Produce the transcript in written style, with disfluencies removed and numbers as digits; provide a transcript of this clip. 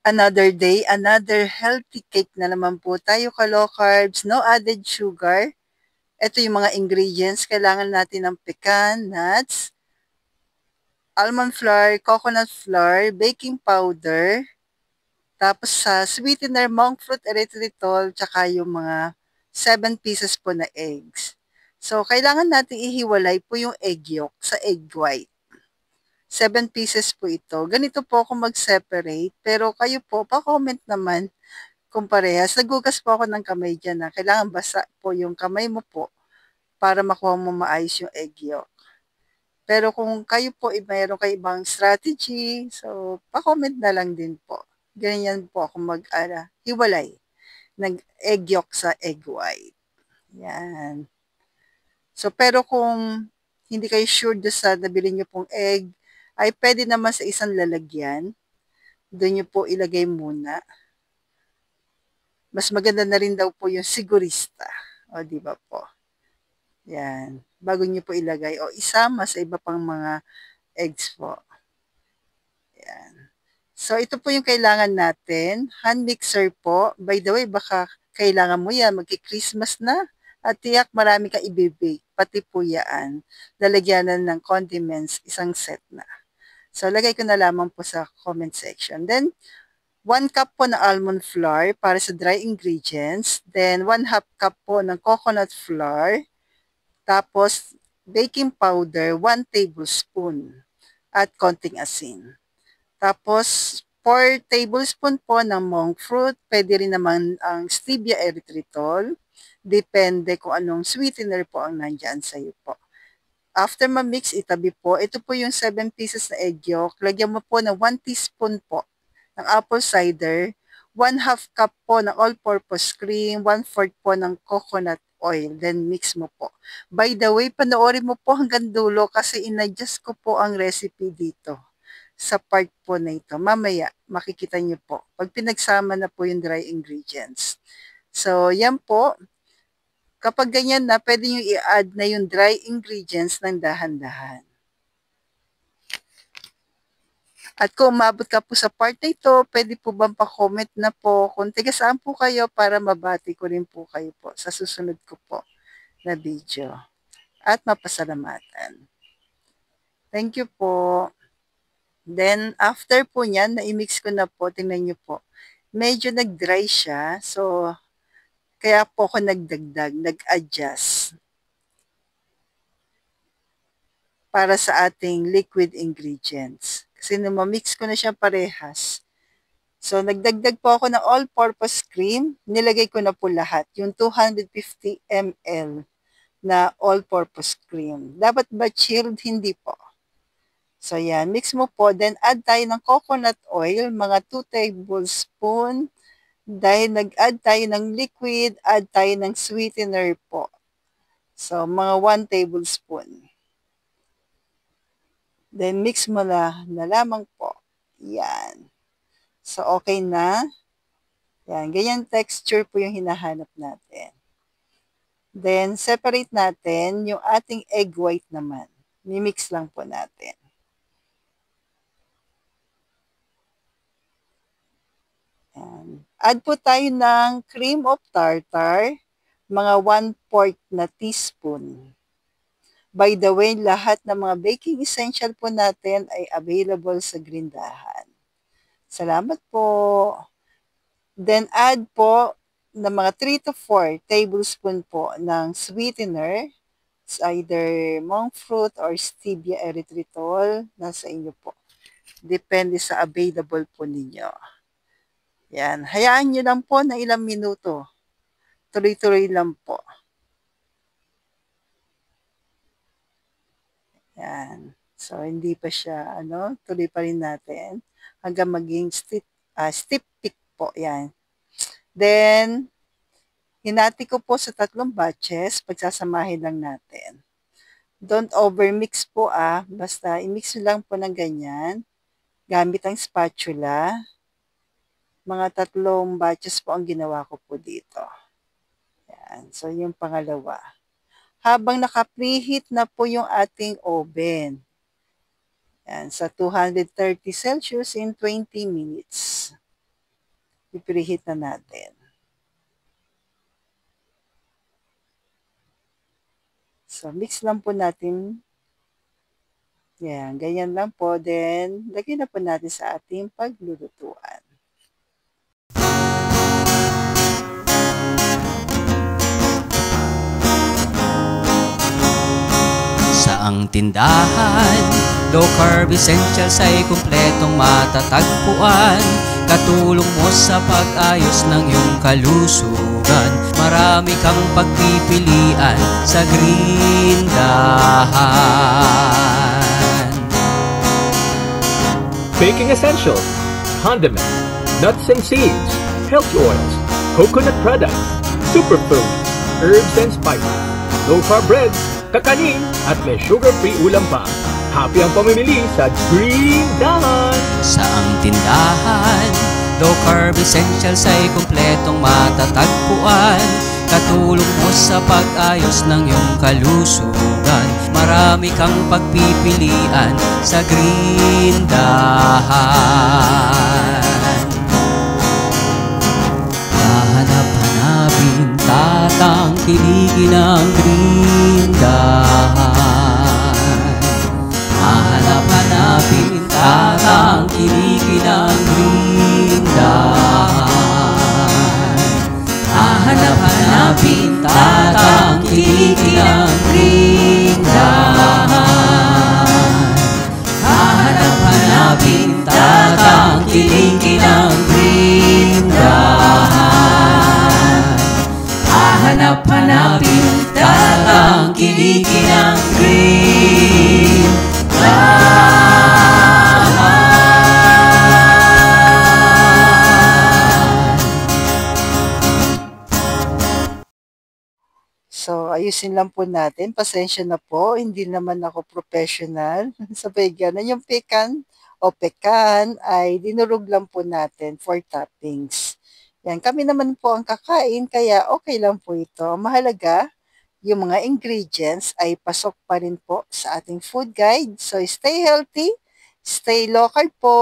Another day, another healthy cake na naman po tayo, ka-low carbs, no added sugar. Ito yung mga ingredients. Kailangan natin ng pecan, nuts, almond flour, coconut flour, baking powder, tapos sa sweetener, monk fruit, erythritol, tsaka yung mga 7 pieces po na eggs. So, kailangan natin ihiwalay po yung egg yolk sa egg white. 7 pieces po ito. Ganito po ako mag-separate, pero kayo po, pa-comment naman kung parehas. Nagugas po ako ng kamay dyan na kailangan basa po yung kamay mo po para makuha mo maayos yung egg yolk. Pero kung kayo po mayroon kayo ibang strategy, so pa-comment na lang din po. Ganyan po ako hiwalay ng egg yolk sa egg white. Yan. So pero kung hindi kayo sure doon sa nabili nyo pong egg, ay pwede naman sa isang lalagyan. Doon nyo po ilagay muna. Mas maganda na rin daw po yung sigurista. O, di ba po? Yan. Bago nyo po ilagay. O, isama sa iba pang mga eggs po. Yan. So, ito po yung kailangan natin. Hand mixer po. By the way, baka kailangan mo yan. Magki-Christmas na. At tiyak marami ka ibibake. Pati po yan. Lalagyanan ng condiments. Isang set na. So, lagay ko na lamang po sa comment section. Then, 1 cup po ng almond flour para sa dry ingredients. Then, 1/2 cup po ng coconut flour. Tapos, baking powder, 1 tablespoon. At konting asin. Tapos, 4 tablespoon po ng monk fruit. Pwede rin naman ang stevia erythritol. Depende kung anong sweetener po ang nandyan sa'yo po. After ma-mix, itabi po. Ito po yung 7 pieces na egg yolk. Lagyan mo po ng 1 teaspoon po ng apple cider, 1/2 cup po ng all-purpose cream, 1/4 po ng coconut oil, then mix mo po. By the way, panoorin mo po hanggang dulo kasi inadjust ko po ang recipe dito sa part po na ito. Mamaya, makikita niyo po. Pag pinagsama na po yung dry ingredients. So, yan po. Kapag ganyan na, pwede nyo i-add na yung dry ingredients ng dahan-dahan. At kung umabot ka po sa part na ito, pwede po bang pa-comment na po kung tiga saan po kayo para mabati ko rin po kayo po sa susunod ko po na video. At mapasalamatan. Thank you po. Then, after po niyan, na-mix ko na po, tingnan nyo po. Medyo nag-dry siya, so kaya po ako nagdagdag, nag-adjust para sa ating liquid ingredients. Kasi nung ma-mix ko na siya parehas, so, nagdagdag po ako ng all-purpose cream. Nilagay ko na po lahat. Yung 250 ml na all-purpose cream. Dapat ba chilled? Hindi po. So, yan. Mix mo po. Then, add tayo ng coconut oil. Mga 2 tablespoon. Dahil nag-add tayo ng liquid, add tayo ng sweetener po. So, mga 1 tablespoon. Then, mix mo na lamang po. Yan. So, okay na. Yan, ganyan texture po yung hinahanap natin. Then, separate natin yung ating egg white naman. Mimix lang po natin. Yan. Add po tayo ng cream of tartar, mga 1/4 na teaspoon. By the way, lahat ng mga baking essential po natin ay available sa Grindahan. Salamat po. Then, add po ng mga 3 to 4 tablespoon po ng sweetener. It's either monk fruit or stevia erythritol. Nasa inyo po. Depende sa available po ninyo. Yan. Hayaan nyo lang po na ilang minuto. Tuloy-tuloy lang po. Yan. So, hindi pa siya, tuloy pa rin natin hanggang maging stiff peak po. Yan. Then, hinati ko po sa 3 batches, pagsasamahin lang natin. Don't overmix po basta i-mix lang po ng ganyan, gamit ang spatula. Mga 3 batches po ang ginawa ko po dito. Yan, so yung pangalawa. Habang naka-preheat na po yung ating oven, yan, sa 230 Celsius in 20 minutes. I-preheat na natin. So, mix lang po natin. Yan, ganyan lang po. Then, lagyan na po natin sa ating paglulutuan. Saang tindahan, low carb essentials ay kumpletong matatagpuan. Katulong mo sa pag-ayos ng iyong kalusugan. Marami kang pagpipilian sa Grindahan. Baking essentials, condiments, nuts and seeds, healthy oils, coconut products, superfoods, herbs and spices, low-carb breads, kakanin, at may sugar-free ulam pa. Happy ang pamimili sa Grindahan! Saang tindahan, low carb essentials ay kumpletong matatagpuan. Katulong mo sa pag-ayos ng iyong kalusugan. Marami kang pagpipilian sa Grindahan. Hahanap-hanapin, tatangkilikin ang Grindahan. Hahanap-hanapin, tatangkilikin ang Grindahan. Hahanap-hanapin, tatangkilikin ang Grindahan. Hahanap-hanapin, tatangkilikin ang Grindahan. Hahanap-hanapin, tatangkilikin ang So, ayusin lang po natin. Pasensya na po, hindi naman ako professional. Sabay ganun. Yung pecan o pecan ay dinurog lang po natin for toppings. Yan, kami naman po ang kakain, kaya okay lang po ito. Mahalaga, yung mga ingredients ay pasok pa rin po sa ating food guide. So, stay healthy, stay local po.